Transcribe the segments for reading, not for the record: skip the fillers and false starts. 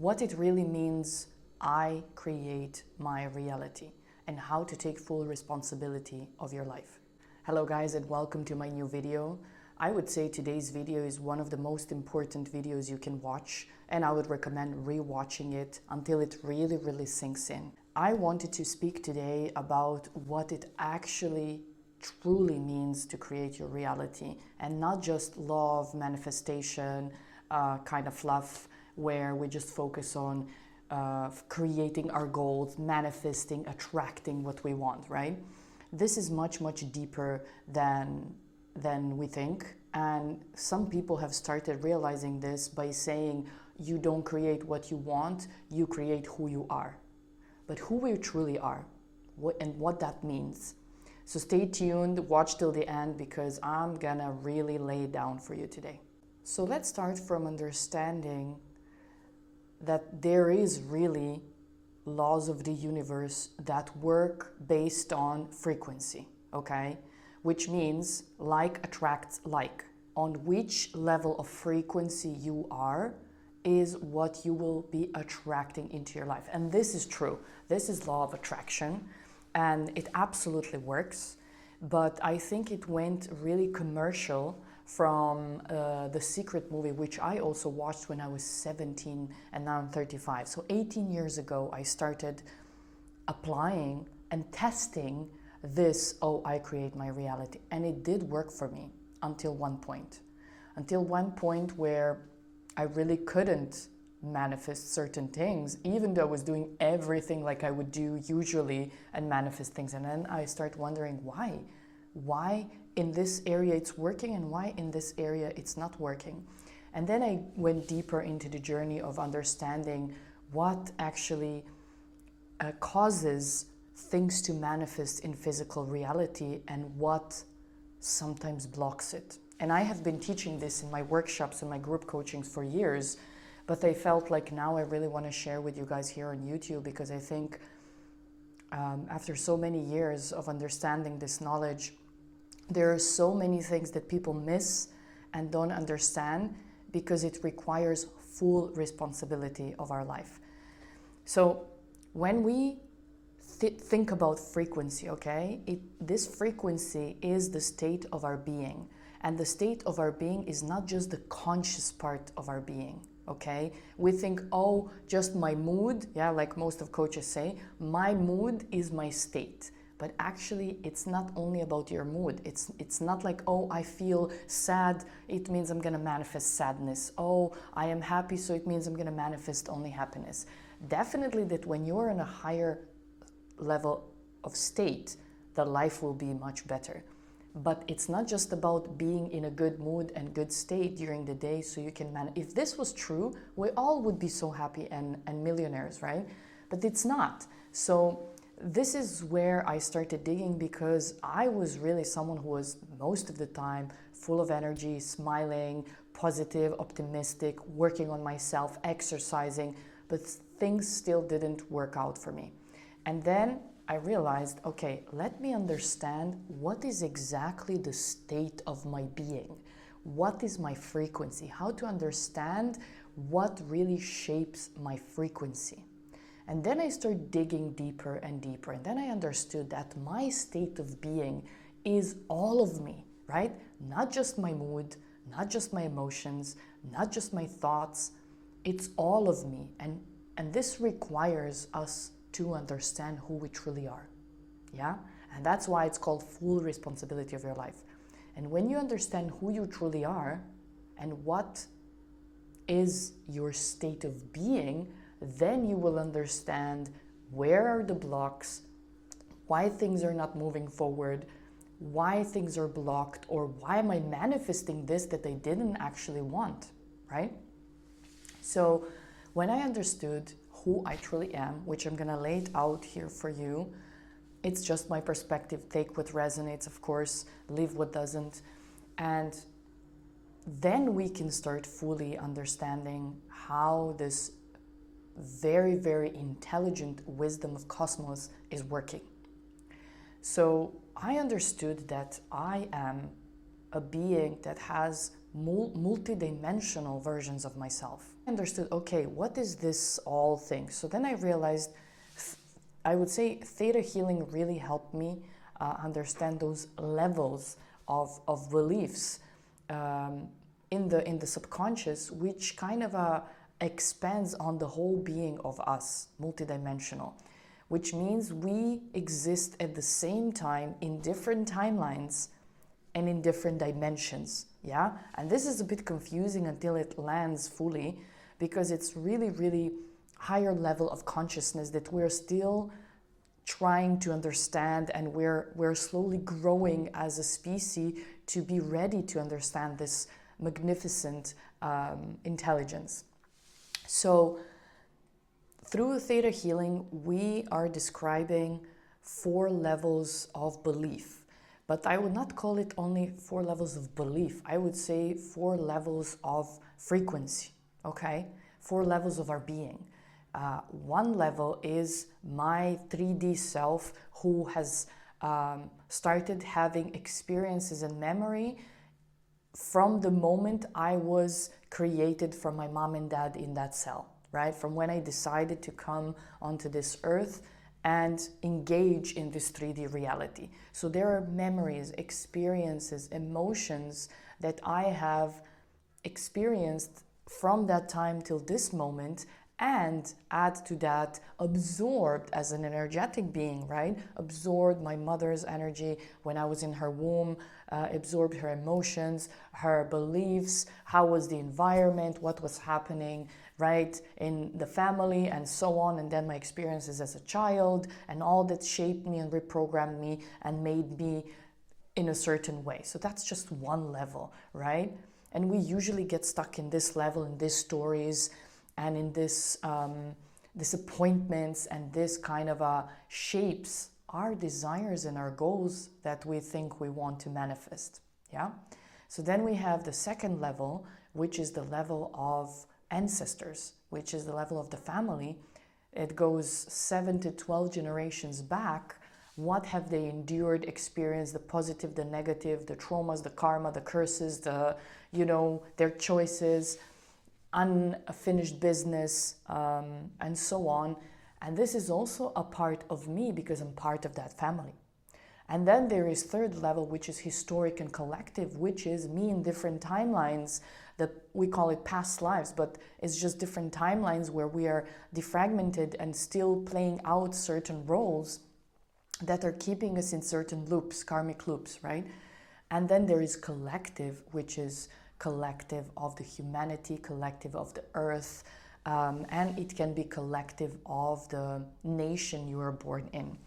what it really means I create my reality, and how to take full responsibility of your life. Hello guys, and welcome to my new video. I would say today's video is one of the most important videos you can watch, and I would recommend re-watching it until it really sinks in. I wanted to speak today about what it actually truly means to create your reality, and not just law of manifestation kind of fluff where we just focus on creating our goals, manifesting, attracting what we want, right? This is much deeper than we think, and some people have started realizing this by saying you don't create what you want, you create who you are. But who we truly are, what that means. So stay tuned, watch till the end, because I'm gonna really lay it down for you today. So let's start from understanding that there is really laws of the universe that work based on frequency, okay? Which means like attracts like. On which level of frequency you are is what you will be attracting into your life. And this is true. This is law of attraction, and it absolutely works. But I think it went really commercial from The Secret movie, which I also watched when I was 17 and now I'm 35. So 18 years ago, I started applying and testing this, I create my reality. And it did work for me until one point. Until one point where I really couldn't manifest certain things, even though I was doing everything like I would do usually and manifest things. And then I start wondering why. Why in this area it's working and why in this area it's not working. And then I went deeper into the journey of understanding what actually causes things to manifest in physical reality and what sometimes blocks it. And I have been teaching this in my workshops and my group coachings for years, but I felt like now I really want to share with you guys here on YouTube, because I think after so many years of understanding this knowledge, there are so many things that people miss and don't understand because it requires full responsibility of our life. So when we think about frequency, okay, this frequency is the state of our being. And the state of our being is not just the conscious part of our being, okay? We think, just my mood, like most of coaches say, my mood is my state. But actually, it's not only about your mood. It's not like, I feel sad, it means I'm gonna manifest sadness. I am happy, so it means I'm gonna manifest only happiness. Definitely that when you're in a higher level of state, the life will be much better. But it's not just about being in a good mood and good state during the day so you can manage. If this was true, we all would be so happy and millionaires, right? But it's not. So this is where I started digging, because I was really someone who was most of the time full of energy, smiling, positive, optimistic, working on myself, exercising, but things still didn't work out for me. And then I realized, okay, let me understand what is exactly the state of my being. What is my frequency? How to understand what really shapes my frequency. And then I started digging deeper and deeper. And then I understood that my state of being is all of me, right? Not just my mood, not just my emotions, not just my thoughts. It's all of me. And this requires us to understand who we truly are. Yeah? And that's why it's called full responsibility of your life. And when you understand who you truly are and what is your state of being, then you will understand where are the blocks, why things are not moving forward, why things are blocked, or why am I manifesting this that I didn't actually want, right? So when I understood who I truly am, which I'm gonna lay it out here for you, it's just my perspective. Take what resonates, of course, leave what doesn't. And then we can start fully understanding how this very intelligent wisdom of cosmos is working. So I understood that I am a being that has multidimensional versions of myself. I understood, okay, what is this all thing? So then I realized, I would say theta healing really helped me understand those levels of beliefs in the subconscious, which kind of expands on the whole being of us, multidimensional, which means we exist at the same time in different timelines and in different dimensions. Yeah, and this is a bit confusing until it lands fully, because it's really, really higher level of consciousness that we're still trying to understand, and we're slowly growing as a species to be ready to understand this magnificent intelligence. So through theta healing, we are describing 4 levels of belief, but I would not call it only 4 levels of belief. I would say 4 levels of frequency, okay? 4 levels of our being. One level is my 3D self, who has started having experiences and memory from the moment I was created from my mom and dad in that cell, right? From when I decided to come onto this earth and engage in this 3D reality. So there are memories, experiences, emotions that I have experienced from that time till this moment, and add to that, absorbed as an energetic being, right? Absorbed my mother's energy when I was in her womb, absorbed her emotions, her beliefs, how was the environment, what was happening, right, in the family, and so on. And then my experiences as a child, and all that shaped me and reprogrammed me and made me in a certain way. So that's just one level, right? And we usually get stuck in this level, in these stories, and in this disappointments, and this kind of shapes our desires and our goals that we think we want to manifest. Yeah. So then we have the second level, which is the level of ancestors, which is the level of the family. It goes 7 to 12 generations back. What have they endured, experienced, the positive, the negative, the traumas, the karma, the curses, their choices, unfinished business, and so on. And this is also a part of me because I'm part of that family. And then there is third level, which is historic and collective, which is me in different timelines, that we call it past lives, but it's just different timelines where we are defragmented and still playing out certain roles that are keeping us in certain loops, karmic loops, right? And then there is collective, which is collective of the humanity, collective of the earth, and it can be collective of the nation you are born in.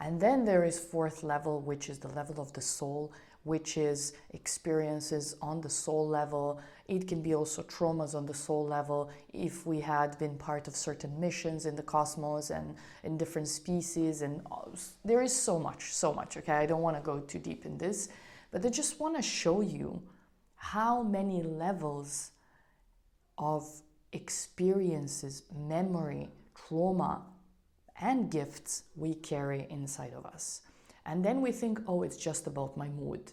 And then there is fourth level, which is the level of the soul, which is experiences on the soul level. It can be also traumas on the soul level if we had been part of certain missions in the cosmos and in different species. And there is so much, okay? I don't want to go too deep in this, but I just want to show you how many levels of experiences, memory, trauma, and gifts we carry inside of us. And then we think, oh, it's just about my mood.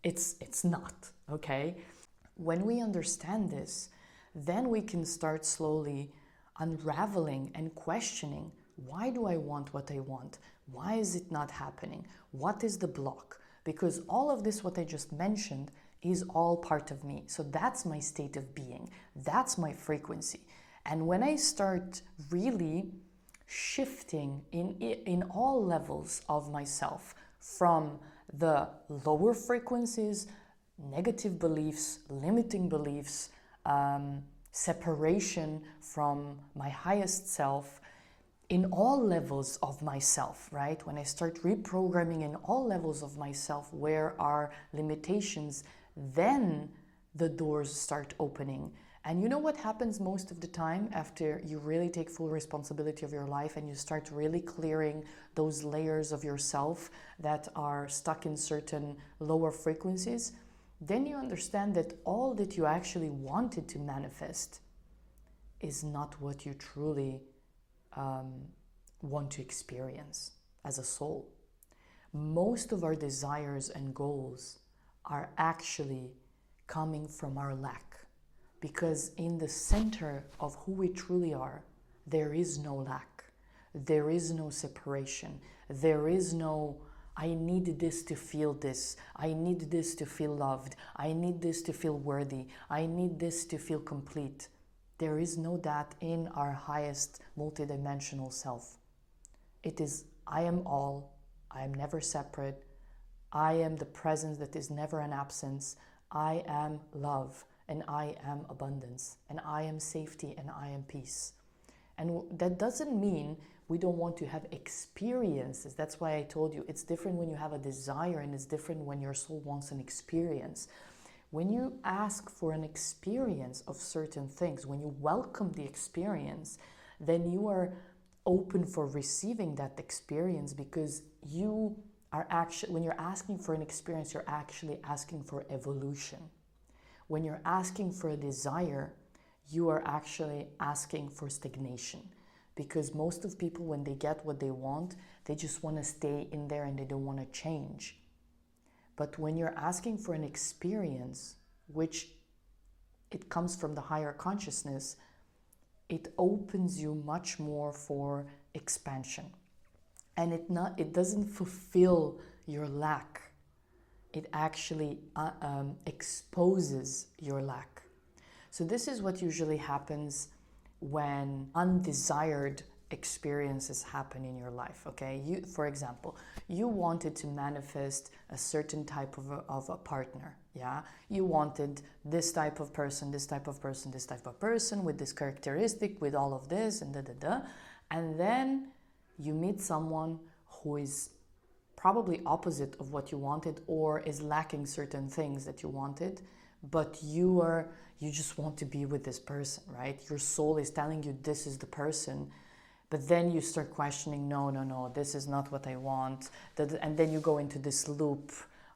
It's not, okay? When we understand this, then we can start slowly unraveling and questioning, why do I want what I want? Why is it not happening? What is the block? Because all of this, what I just mentioned, is all part of me. So that's my state of being. That's my frequency. And when I start really shifting in all levels of myself, from the lower frequencies, negative beliefs, limiting beliefs, separation from my highest self, in all levels of myself, right? When I start reprogramming in all levels of myself where are limitations, then the doors start opening. And you know what happens most of the time after you really take full responsibility of your life and you start really clearing those layers of yourself that are stuck in certain lower frequencies? Then you understand that all that you actually wanted to manifest is not what you truly want to experience as a soul. Most of our desires and goals are actually coming from our lack. Because in the center of who we truly are, there is no lack. There is no separation. There is no, I need this to feel this. I need this to feel loved. I need this to feel worthy. I need this to feel complete. There is no that in our highest multidimensional self. It is, I am all. I am never separate. I am the presence that is never an absence. I am love, and I am abundance, and I am safety, and I am peace. And that doesn't mean we don't want to have experiences. That's why I told you it's different when you have a desire, and it's different when your soul wants an experience. When you ask for an experience of certain things, when you welcome the experience, then you are open for receiving that experience, because you are actually, when you're asking for an experience, you're actually asking for evolution. When you're asking for a desire, you are actually asking for stagnation. Because most of people, when they get what they want, they just want to stay in there and they don't want to change. But when you're asking for an experience, which it comes from the higher consciousness, it opens you much more for expansion. And it doesn't fulfill your lack. It actually exposes your lack. So this is what usually happens when undesired experiences happen in your life, okay? You, for example, you wanted to manifest a certain type of a partner, yeah? You wanted this type of person, this type of person, this type of person, with this characteristic, with all of this, and da-da-da. And then you meet someone who is probably opposite of what you wanted, or is lacking certain things that you wanted, but you just want to be with this person, right? Your soul is telling you this is the person, but then you start questioning, no, this is not what I want. And then you go into this loop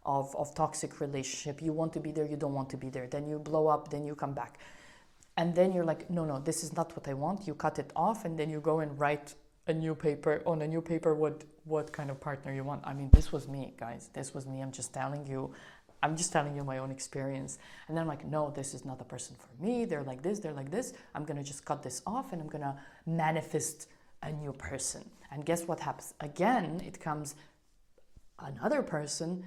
of toxic relationship. You want to be there, you don't want to be there. Then you blow up, then you come back. And then you're like, no, this is not what I want. You cut it off, and then you go and write on a new paper what kind of partner you want. I mean, this was me, guys. This was me. I'm just telling you my own experience. And then I'm like, no, this is not the person for me. They're like this, they're like this. I'm going to just cut this off, and I'm going to manifest a new person. And guess what happens? Again, it comes another person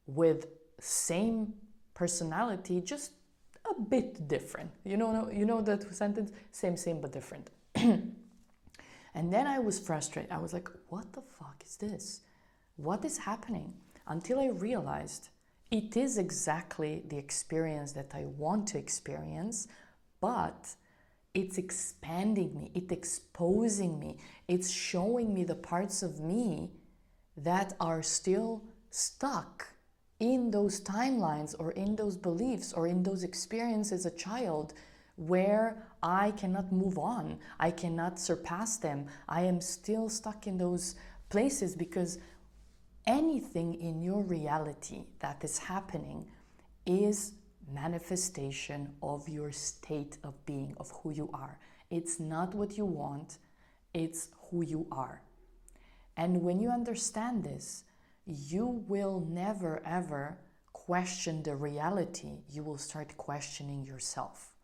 with same personality, just a bit different. You know that sentence? Same, but different. And then I was frustrated. I was like, what the fuck is this? What is happening? Until I realized it is exactly the experience that I want to experience, but it's expanding me, it's exposing me, it's showing me the parts of me that are still stuck in those timelines, or in those beliefs, or in those experiences as a child, where I cannot move on, I cannot surpass them. I am still stuck in those places, because anything in your reality that is happening is manifestation of your state of being, of who you are. It's not what you want, it's who you are. And when you understand this, you will never ever question the reality. You will start questioning yourself.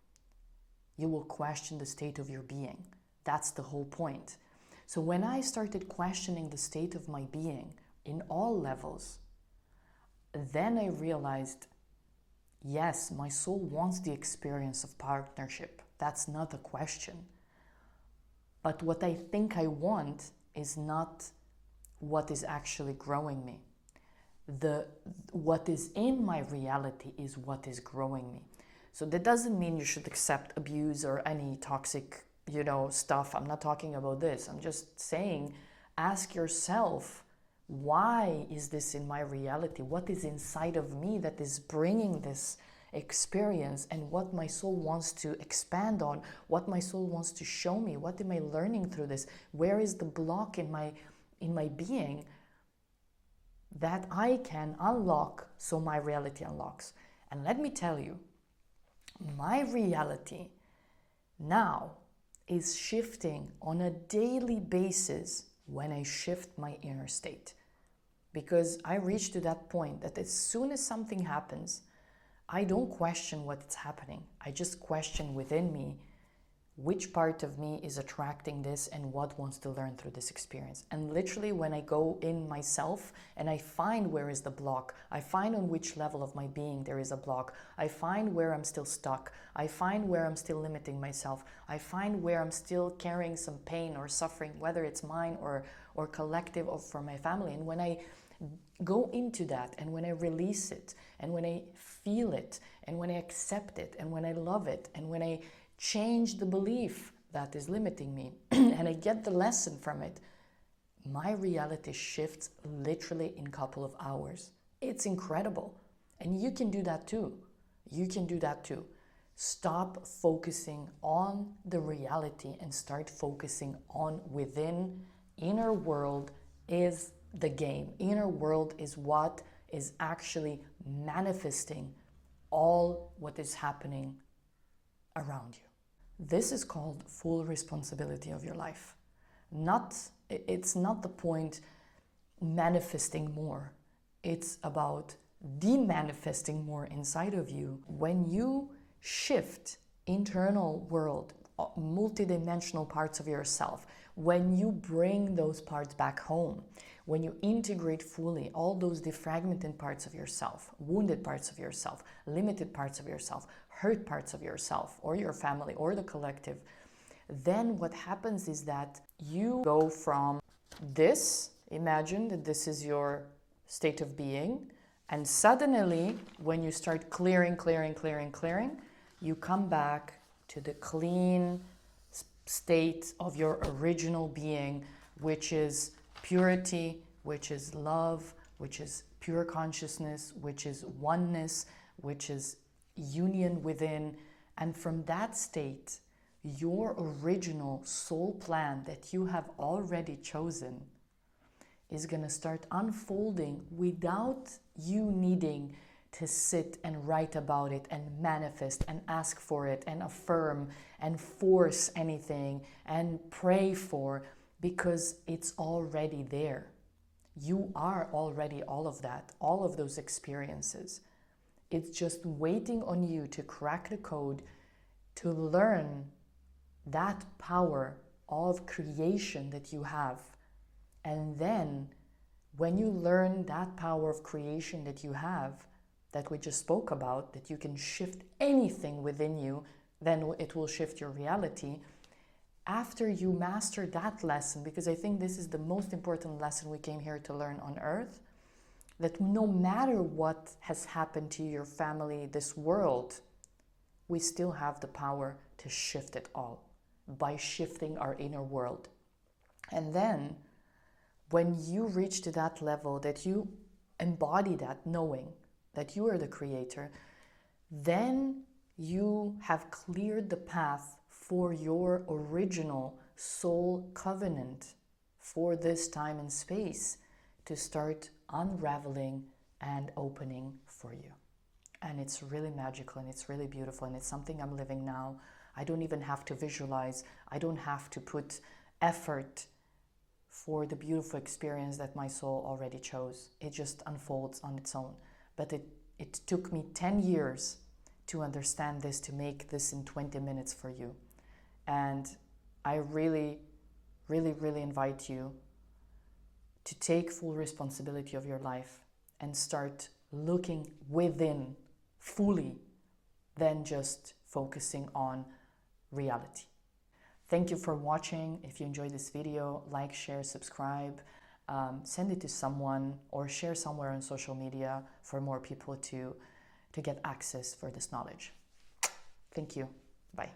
You will question the state of your being. That's the whole point. So when I started questioning the state of my being in all levels, then I realized, yes, my soul wants the experience of partnership. That's not a question. But what I think I want is not what is actually growing me. What is in my reality is what is growing me. So that doesn't mean you should accept abuse or any toxic, stuff. I'm not talking about this. I'm just saying, ask yourself, why is this in my reality? What is inside of me that is bringing this experience, and what my soul wants to expand on, what my soul wants to show me? What am I learning through this? Where is the block in my being that I can unlock, so my reality unlocks? And let me tell you, my reality now is shifting on a daily basis when I shift my inner state. Because I reached to that point that as soon as something happens, I don't question what's happening. I just question within me which part of me is attracting this and what wants to learn through this experience. And literally when I go in myself and I find where is the block, I find on which level of my being there is a block, I find where I'm still stuck, I find where I'm still limiting myself, I find where I'm still carrying some pain or suffering, whether it's mine or collective or for my family. And when I go into that and when I release it and when I feel it and when I accept it and when I love it and when I change the belief that is limiting me and I get the lesson from it, my reality shifts literally in a couple of hours. It's incredible. And you can do that too. You can do that too. Stop focusing on the reality and start focusing on within. Inner world is the game. Inner world is what is actually manifesting all what is happening around you. This is called full responsibility of your life. It's not the point manifesting more. It's about de-manifesting more inside of you. When you shift internal world, multidimensional parts of yourself, when you bring those parts back home, when you integrate fully all those defragmented parts of yourself, wounded parts of yourself, limited parts of yourself, hurt parts of yourself or your family or the collective, then what happens is that you go from this, imagine that this is your state of being, and suddenly when you start clearing, you come back to the clean state of your original being, which is purity, which is love, which is pure consciousness, which is oneness, which is union within. And from that state, your original soul plan that you have already chosen is going to start unfolding without you needing to sit and write about it and manifest and ask for it and affirm and force anything and pray for, because it's already there. You are already all of that, all of those experiences. It's just waiting on you to crack the code, to learn that power of creation that you have. And then when you learn that power of creation that you have, that we just spoke about, that you can shift anything within you, then it will shift your reality. After you master that lesson, because I think this is the most important lesson we came here to learn on earth, that no matter what has happened to your family, this world, we still have the power to shift it all by shifting our inner world. And then when you reach to that level, that you embody that knowing that you are the creator, then you have cleared the path for your original soul covenant for this time and space to start unraveling and opening for you. And it's really magical and it's really beautiful and it's something I'm living now. I don't even have to visualize. I don't have to put effort for the beautiful experience that my soul already chose. It just unfolds on its own. But it took me 10 years to understand this, to make this in 20 minutes for you. And I really, really, really invite you to take full responsibility of your life and start looking within fully, than just focusing on reality. Thank you for watching. If you enjoyed this video, like, share, subscribe, send it to someone or share somewhere on social media for more people to get access for this knowledge. Thank you. Bye.